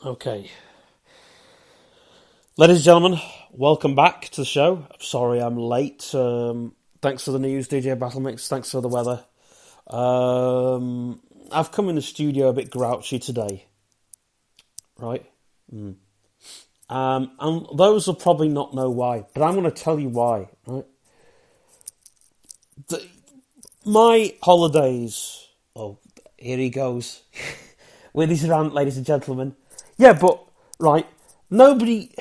Okay. Ladies and gentlemen, welcome back to the show. I'm sorry I'm late. Thanks for the news, DJ Battle Mix. Thanks for the weather. I've come in the studio a bit grouchy today. Right? And those will probably not know why, but I'm going to tell you why. Right? My holidays... Oh, here he goes. With his rant, ladies and gentlemen. Yeah, but, right, nobody...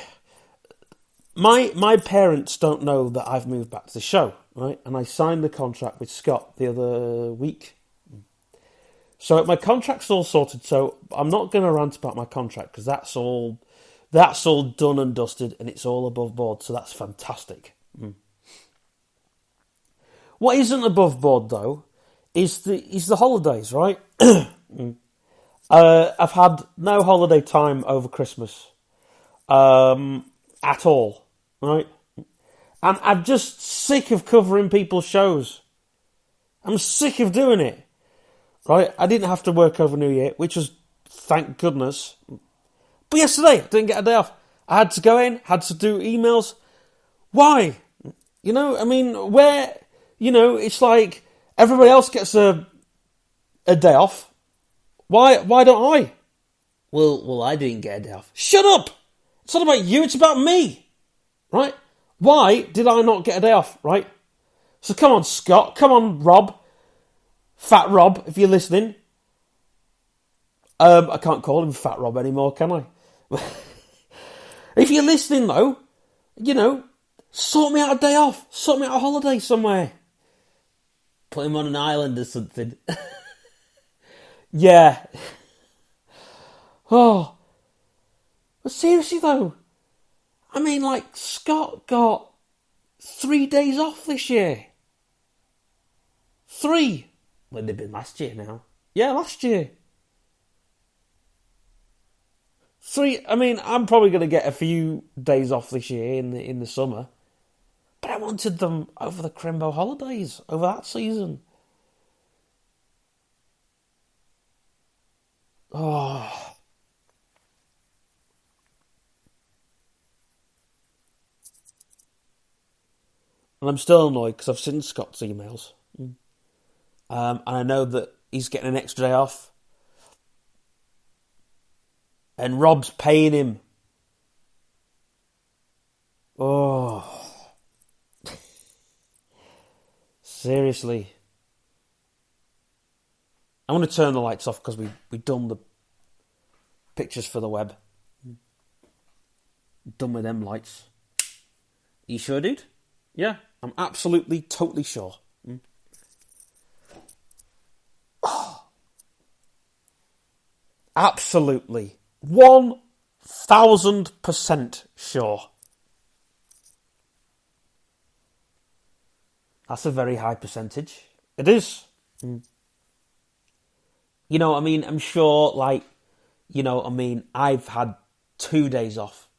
My parents don't know that I've moved back to the show, right? And I signed the contract with Scott the other week. So my contract's all sorted, so I'm not going to rant about my contract, because that's all done and dusted, and it's all above board, so that's fantastic. What isn't above board, though, is the holidays, right? I've had no holiday time over Christmas at all. Right? And I'm just sick of covering people's shows. I'm sick of doing it. Right? I didn't have to work over New Year, which was, thank goodness. But yesterday, I didn't get a day off. I had to go in, had to do emails. Why? You know, I mean, where, it's like everybody else gets a day off. Why don't I? Well, I didn't get a day off. Shut up! It's not about you, it's about me. Right? Why did I not get a day off, right? So come on, Scott. Come on, Rob. Fat Rob, if you're listening. I can't call him Fat Rob anymore, can I? If you're listening, though, sort me out a day off. Sort me out a holiday somewhere. Put him on an island or something. Yeah. Oh. But seriously, though. I mean, Scott got 3 days off this year. 3. Well, they've been last year now. Yeah, last year. 3. I mean, I'm probably going to get a few days off this year in the summer. But I wanted them over the Crimbo holidays, over that season. Oh... And I'm still annoyed because I've seen Scott's emails. And I know that he's getting an extra day off. And Rob's paying him. Oh. Seriously. I'm going to turn the lights off because we've done the pictures for the web. Done with them lights. You sure, dude? Yeah, I'm absolutely, totally sure. Oh. Absolutely. 1,000% sure. That's a very high percentage. It is. You know what I mean? I'm sure, I've had 2 days off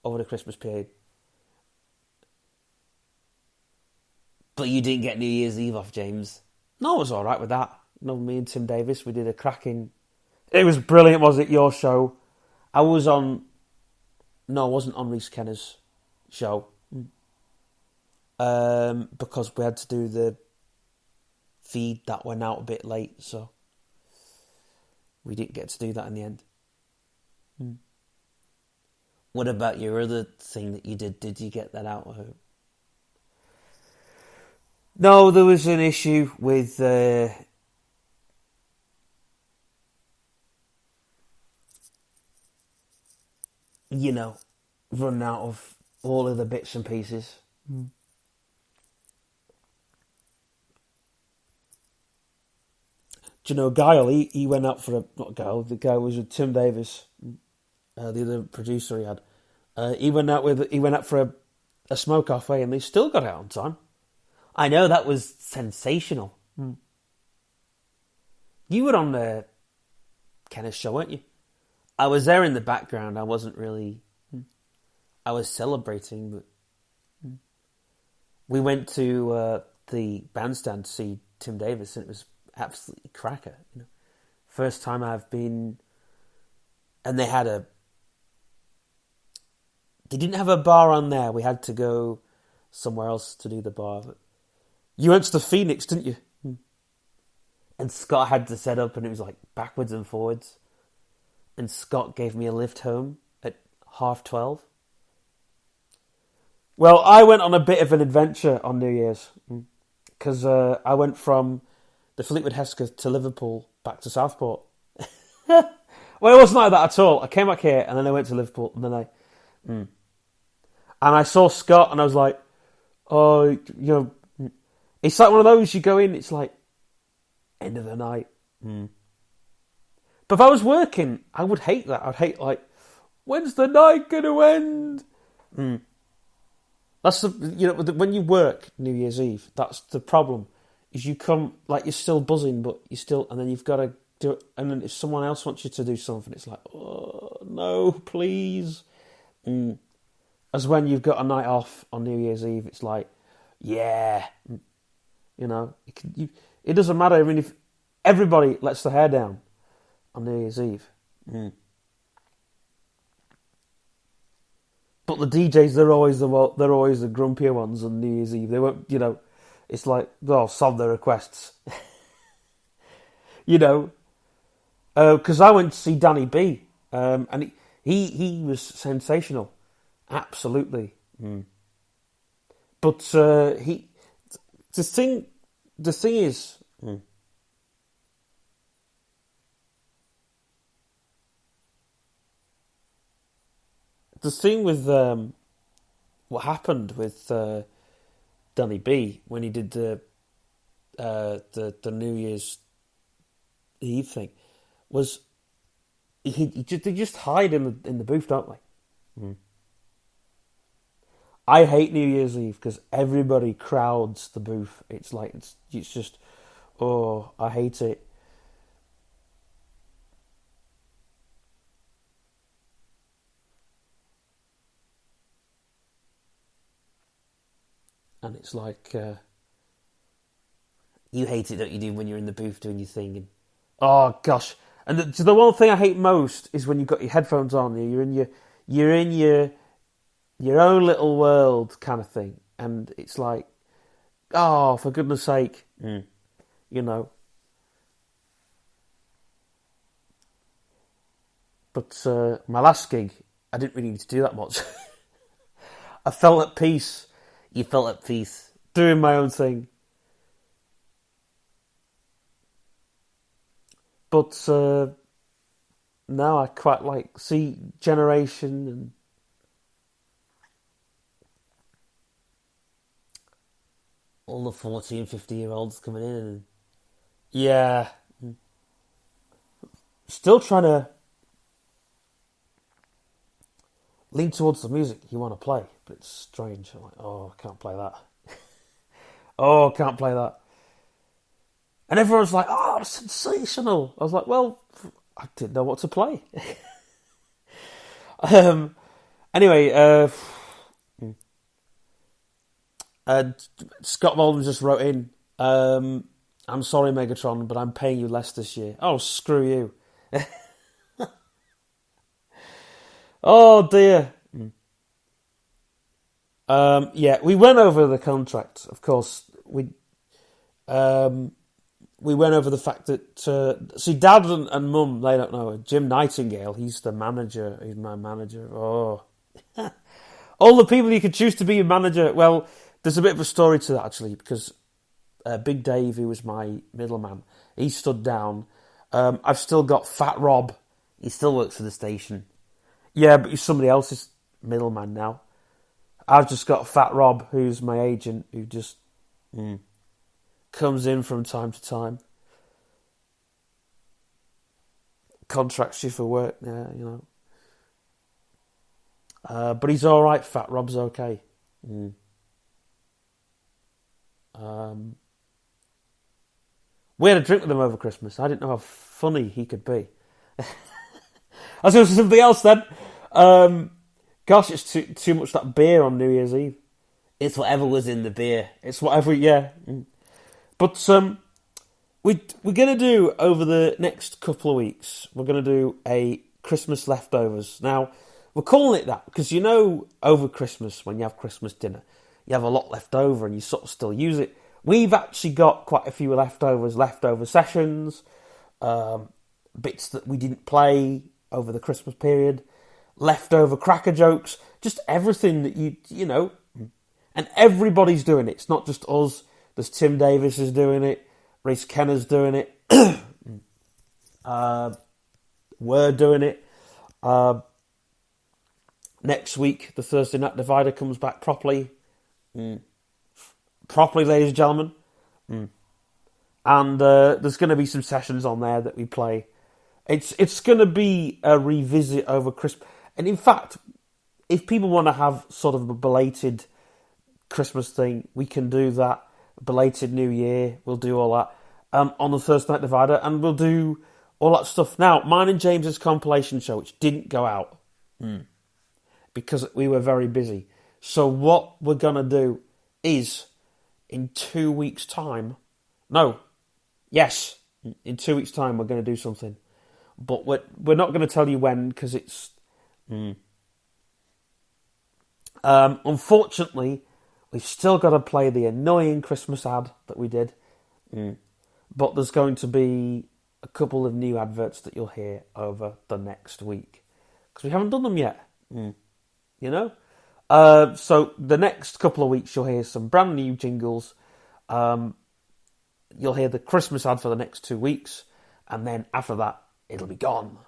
over the Christmas period. But you didn't get New Year's Eve off, James. No, I was all right with that. Me and Tim Davis, we did a cracking... It was brilliant, was it, your show? I was on... No, I wasn't on Reese Kenner's show. Because we had to do the feed that went out a bit late, so... We didn't get to do that in the end. What about your other thing that you did? Did you get that out? No, there was an issue with running out of all of the bits and pieces. Do you know Guile? He went out for not Guile. The guy was with Tim Davis, the other producer he had. He went out for a smoke halfway, and they still got out on time. I know, that was sensational. You were on Kenneth's show, weren't you? I was there in the background. I wasn't really... I was celebrating, but... We went to the bandstand to see Tim Davis, and it was absolutely cracker. First time I've been and they didn't have a bar on there. We had to go somewhere else to do the bar. But you went to the Phoenix, didn't you? And Scott had to set up, and it was like backwards and forwards. And Scott gave me a lift home at 12:30. Well, I went on a bit of an adventure on New Year's because I went from the Fleetwood Hesketh to Liverpool back to Southport. Well, it wasn't like that at all. I came back here and then I went to Liverpool and then and I saw Scott and I was like, oh, it's like one of those you go in. It's like end of the night. But if I was working, I would hate that. I'd hate like, when's the night gonna end? That's when you work New Year's Eve, that's the problem. Is you come like you're still buzzing, but you still, and then you've got to do it. And then if someone else wants you to do something, it's like, oh no, please. As when you've got a night off on New Year's Eve, it's like, yeah, it doesn't matter. I mean, if everybody lets their hair down on New Year's Eve. But the DJs, they're always the grumpier ones on New Year's Eve. They won't, it's like they'll solve their requests. Because I went to see Danny B, and he was sensational, absolutely. But the thing is. The thing with what happened with Danny B when he did the New Year's Eve thing was they just hide in the booth, don't they? I hate New Year's Eve because everybody crowds the booth. It's like it's just I hate it. And it's like, you hate it, don't you, do, when you're in the booth doing your thing. And, oh, gosh. And the one thing I hate most is when you've got your headphones on, you're in your own little world kind of thing. And it's like, oh, for goodness sake, But my last gig, I didn't really need to do that much. I felt at peace. You felt at peace, doing my own thing. But now I quite like see Generation and all the 40 and 50-year-olds coming in. And yeah. Still trying to lean towards the music you want to play, but it's strange. I'm like, oh, I can't play that. Oh, I can't play that. And everyone's like, oh, sensational. I was like, well, I didn't know what to play. Anyway, Scott Molden just wrote in, I'm sorry, Megatron, but I'm paying you less this year. Oh, screw you. Oh, dear. Yeah, we went over the contract, of course. We went over the fact that... see, Dad and Mum, they don't know. Jim Nightingale, he's the manager. He's my manager. Oh. All the people you could choose to be your manager. Well, there's a bit of a story to that, actually, because Big Dave, who was my middleman, he stood down. I've still got Fat Rob. He still works for the station. Yeah, but he's somebody else's middleman now. I've just got Fat Rob, who's my agent, who just comes in from time to time. Contracts you for work, yeah, but he's all right. Fat Rob's okay. We had a drink with him over Christmas. I didn't know how funny he could be. I was going to say something else then. Gosh, it's too much that beer on New Year's Eve. It's whatever was in the beer. It's whatever, yeah. But we're going to do, over the next couple of weeks, we're going to do a Christmas leftovers. Now, we're calling it that because, you know, over Christmas, when you have Christmas dinner, you have a lot left over and you sort of still use it. We've actually got quite a few leftover sessions, bits that we didn't play over the Christmas period, leftover cracker jokes, just everything that you know, and everybody's doing it. It's not just us. There's Tim Davis is doing it, Reese Kenner's doing it, we're doing it. Next week, the Thursday Night Divider comes back properly. Properly, ladies and gentlemen. And there's going to be some sessions on there that we play. It's going to be a revisit over Christmas. And in fact, if people want to have sort of a belated Christmas thing, we can do that. Belated New Year, we'll do all that on the Thursday Night Divider. And we'll do all that stuff. Now, mine and James's compilation show, which didn't go out because we were very busy. So what we're going to do is, in 2 weeks' time... in 2 weeks' time we're going to do something. But we're not going to tell you when, because it's... unfortunately, we've still got to play the annoying Christmas ad that we did. But there's going to be a couple of new adverts that you'll hear over the next week. Because we haven't done them yet. You know? So the next couple of weeks you'll hear some brand new jingles. You'll hear the Christmas ad for the next 2 weeks. And then after that, it'll be gone.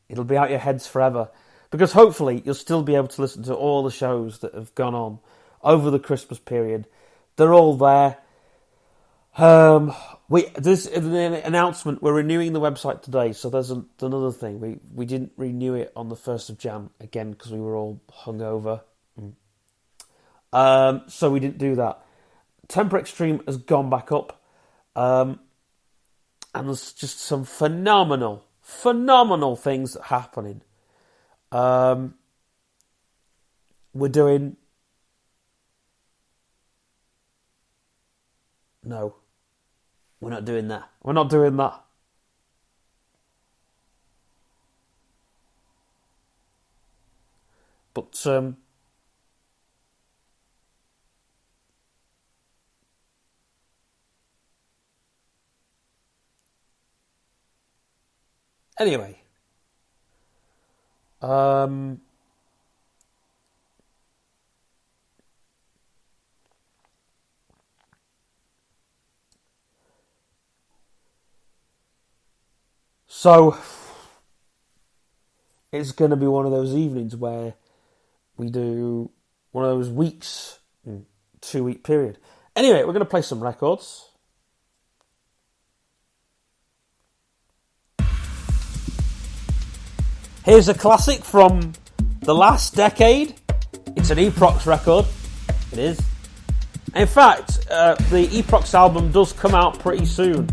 It'll be out your heads forever. Because hopefully you'll still be able to listen to all the shows that have gone on over the Christmas period. They're all there. There's an announcement. We're renewing the website today, so there's another thing. We didn't renew it on the 1st of Jan, again, because we were all hungover. So we didn't do that. Temper Extreme has gone back up. And there's just some phenomenal things that are happening. We're doing... No. We're not doing that. We're not doing that. But, anyway. So, it's going to be one of those evenings where we do one of those weeks, 2 week period. Anyway, we're going to play some records. Here's a classic from the last decade. It's an Eprox record. It is. In fact, the Eprox album does come out pretty soon.